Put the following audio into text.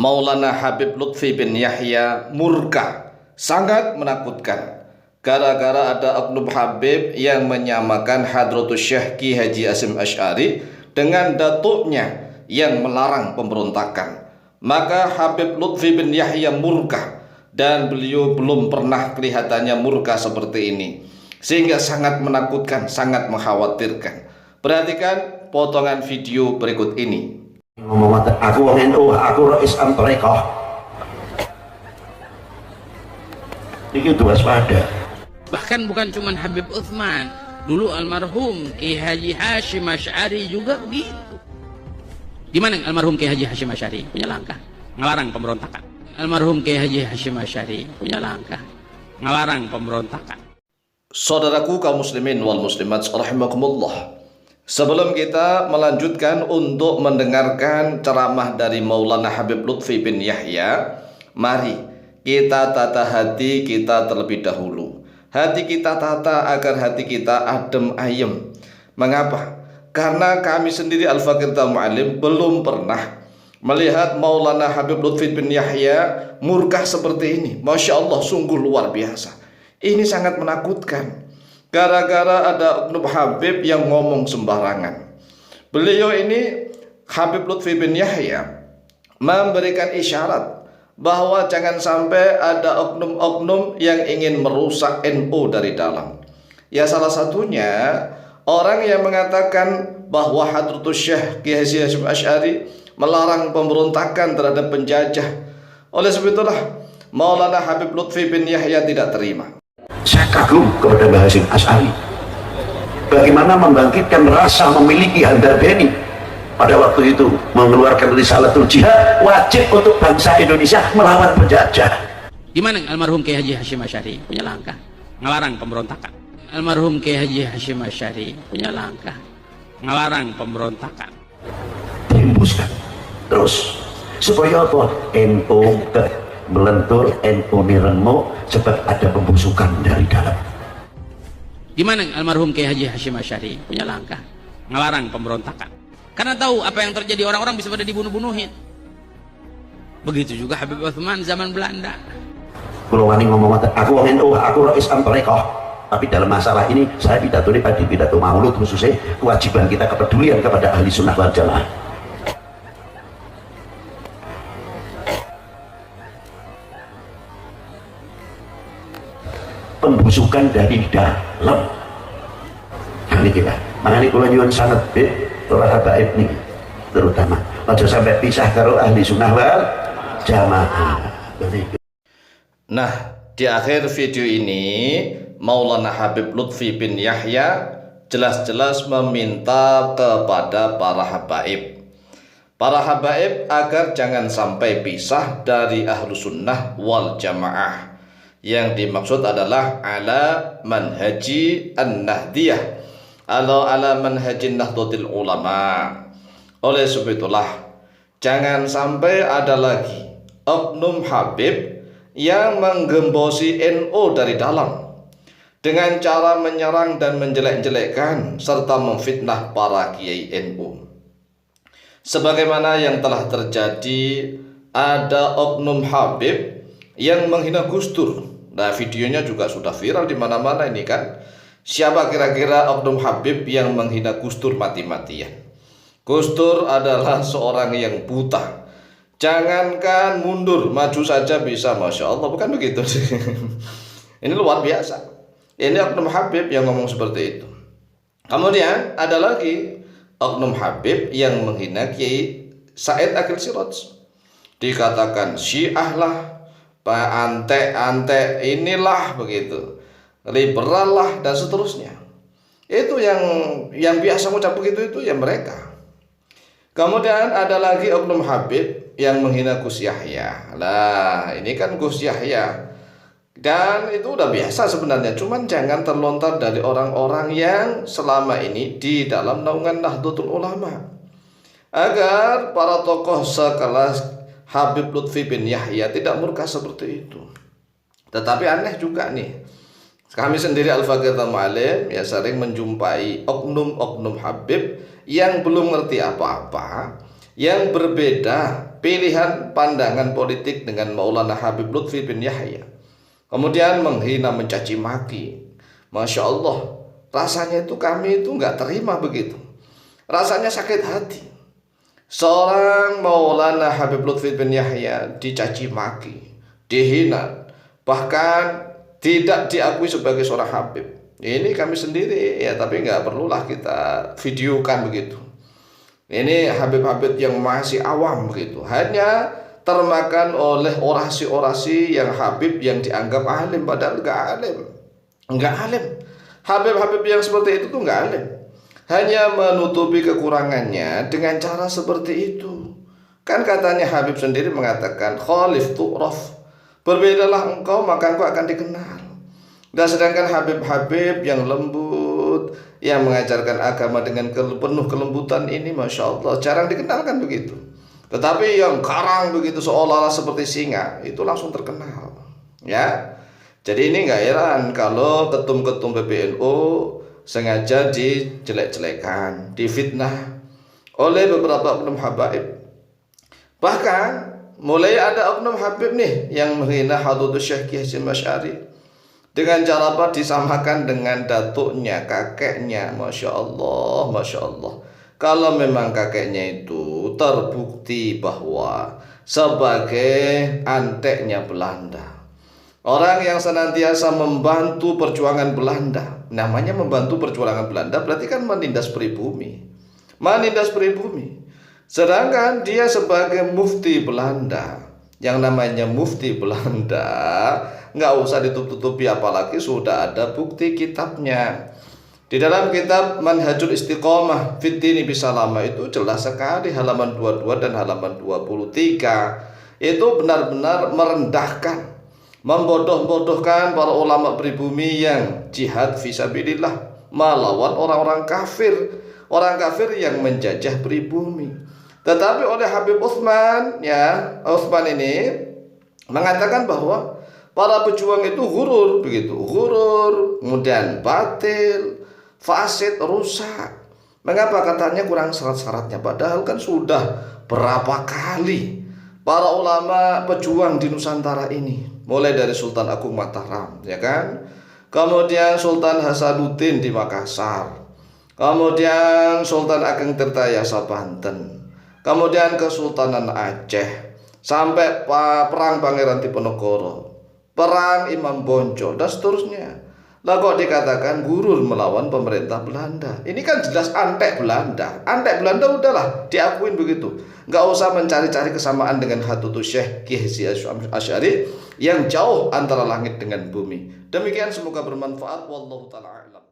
Maulana Habib Lutfi bin Yahya murka, sangat menakutkan. Gara-gara ada oknum Habib yang menyamakan Hadratus Syekh Ki Haji Hasyim Asy'ari dengan datuknya yang melarang pemberontakan. Maka Habib Lutfi bin Yahya murka, dan beliau belum pernah kelihatannya murka seperti ini, sehingga sangat menakutkan, sangat mengkhawatirkan. Perhatikan potongan video berikut ini. Ngomong aku wong NU, aku Rais Am-Thariqah. Iki itu waspada. Bahkan bukan cuma Habib Utsman, dulu almarhum Ki Haji Hasyim Asy'ari juga begitu. Gimana almarhum Ki Haji Hasyim Asy'ari punya langkah ngelarang pemberontakan. Almarhum Ki Haji Hasyim Asy'ari punya langkah ngelarang pemberontakan. Saudaraku kaum muslimin wal muslimat rahimakumullah. Sebelum kita melanjutkan untuk mendengarkan ceramah dari Maulana Habib Lutfi bin Yahya, mari kita tata hati kita terlebih dahulu. Hati kita tata agar hati kita adem ayem. Mengapa? Karena kami sendiri Al-Faqir Mu'allim belum pernah melihat Maulana Habib Lutfi bin Yahya murka seperti ini. Masya Allah, sungguh luar biasa. Ini sangat menakutkan. Gara-gara ada oknum Habib yang ngomong sembarangan. Beliau ini Habib Lutfi bin Yahya memberikan isyarat bahwa jangan sampai ada oknum-oknum yang ingin merusak NU dari dalam. Ya, salah satunya orang yang mengatakan bahwa Hadratus Syekh Ki Haji Hasyim Asy'ari melarang pemberontakan terhadap penjajah. Oleh sebab itulah Maulana Habib Lutfi bin Yahya tidak terima. Saya kagum kepada Mbah Hasyim Asy'ari. Bagaimana membangkitkan rasa memiliki Handar Beni pada waktu itu, mengeluarkan Risalatul Jihad, wajib untuk bangsa Indonesia melawan penjajah. Gimana almarhum Ki Haji Hasyim Asy'ari punya langkah ngelarang pemberontakan. Almarhum Ki Haji Hasyim Asy'ari punya langkah ngelarang pemberontakan. Dihembuskan terus supaya apa? NU melentur, NU remuk, sebab ada pembusukan dari dalam. Gimana almarhum Ki Haji Hasyim Asy'ari punya langkah ngelarang pemberontakan. Karena tahu apa yang terjadi, orang-orang bisa pada dibunuh-bunuhin. Begitu juga Habib Utsman zaman Belanda. Kalau wani ngomong aku wong NU, aku Rais Am-Thariqah. Tapi dalam masalah ini saya pidato ini pada pidato Maulud, khususnya kewajiban kita, kepedulian kepada ahli sunnah wal jamaah. Pembusukan dari dalam. Ini kita. Makanya kalau nyuwun sanad para habaib ini terutama aja sampai pisah karo ahli sunnah wal jamaah. Nah, di akhir video ini Maulana Habib Lutfi bin Yahya jelas-jelas meminta kepada para habaib agar jangan sampai pisah dari ahlu sunnah wal jamaah. Yang dimaksud adalah ala manhaji an-nahdiyah, ala manhajin nahdlatul ulama. Oleh sebab itulah jangan sampai ada lagi oknum Habib yang menggembosi NU dari dalam dengan cara menyerang dan menjelek-jelekkan serta memfitnah para kiai NU. Sebagaimana yang telah terjadi, ada oknum Habib yang menghina Gus Dur. Nah, videonya juga sudah viral di mana-mana ini kan. Siapa kira-kira oknum Habib yang menghina Gus Dur mati-matian? Gus Dur adalah seorang yang buta. Jangankan mundur, maju saja bisa, Masya Allah. Bukan begitu sih. Ini luar biasa. Ini oknum Habib yang ngomong seperti itu. Kemudian ada lagi oknum Habib yang menghina Kiai Said Akil Siraj. Dikatakan Syiah lah, ante inilah begitu, liberal lah, dan seterusnya. Itu yang biasa mengucap begitu itu ya mereka. Kemudian ada lagi oknum Habib yang menghina Gus Yahya. Lah, ini kan Gus Yahya. Dan itu udah biasa sebenarnya, cuman jangan terlontar dari orang-orang yang selama ini di dalam naungan Nahdlatul Ulama. Agar para tokoh sekelas Habib Lutfi bin Yahya tidak murka seperti itu. Tetapi aneh juga nih, kami sendiri Al-Faqir Mu'allim ya sering menjumpai oknum-oknum Habib yang belum ngerti apa-apa, yang berbeda pilihan pandangan politik dengan Maulana Habib Lutfi bin Yahya, kemudian menghina mencaci maki. Masya Allah, rasanya itu kami itu nggak terima begitu, rasanya sakit hati. Seorang Maulana Habib Lutfi bin Yahya dicaci maki, dihina, bahkan tidak diakui sebagai seorang Habib. Ini kami sendiri ya, tapi nggak perlulah kita videokan begitu. Ini Habib-Habib yang masih awam begitu, hanya termakan oleh orasi-orasi yang Habib yang dianggap alim, padahal nggak alim, nggak alim. Habib-Habib yang seperti itu tuh nggak alim, hanya menutupi kekurangannya dengan cara seperti itu. Kan katanya Habib sendiri mengatakan khalif tu'raf, berbedalah engkau maka engkau akan dikenal. Dan sedangkan Habib-Habib yang lembut, yang mengajarkan agama dengan penuh kelembutan ini, Masya Allah, jarang dikenalkan begitu. Tetapi yang karang begitu seolah-olah seperti singa, itu langsung terkenal. Ya, jadi ini nggak heran kalau ketum-ketum PBNU sengaja dijelek-jelekan, difitnah oleh beberapa oknum habaib. Bahkan mulai ada oknum habib nih yang menghina Hadratus Syekh Kiai Hasyim Asy'ari dengan cara apa? Disamakan dengan datuknya, kakeknya. Masya Allah, Masya Allah. Kalau memang kakeknya itu terbukti bahwa sebagai anteknya Belanda, orang yang senantiasa membantu perjuangan Belanda. Namanya membantu perjuangan Belanda berarti kan menindas pribumi, menindas pribumi. Sedangkan dia sebagai mufti Belanda, yang namanya mufti Belanda nggak usah ditutup-tutupi, apalagi sudah ada bukti kitabnya. Di dalam kitab Manhajul Istiqomah Fid Dini Bisalama itu jelas sekali halaman 22 dan halaman 23 itu benar-benar merendahkan, membodoh-bodohkan para ulama pribumi yang jihad fisabilillah melawan orang-orang kafir, orang kafir yang menjajah pribumi. Tetapi oleh Habib Utsman, ya, Utsman ini mengatakan bahwa para pejuang itu ghurur begitu, ghurur, kemudian batil, fasid, rusak. Mengapa katanya kurang syarat-syaratnya? Padahal kan sudah berapa kali para ulama pejuang di Nusantara ini, mulai dari Sultan Agung Mataram, ya kan? Kemudian Sultan Hasanuddin di Makassar, kemudian Sultan Ageng Tirtayasa Banten, kemudian Kesultanan Aceh, sampai perang Pangeran Diponegoro, perang Imam Bonjol, dan seterusnya. Lah kok dikatakan gurur melawan pemerintah Belanda? Ini kan jelas antek Belanda. Antek Belanda udahlah diakuin begitu. Nggak usah mencari-cari kesamaan dengan Hadratus Syekh Kiai Hasyim Asy'ari yang jauh antara langit dengan bumi. Demikian, semoga bermanfaat. Wallahu ta'ala a'lam.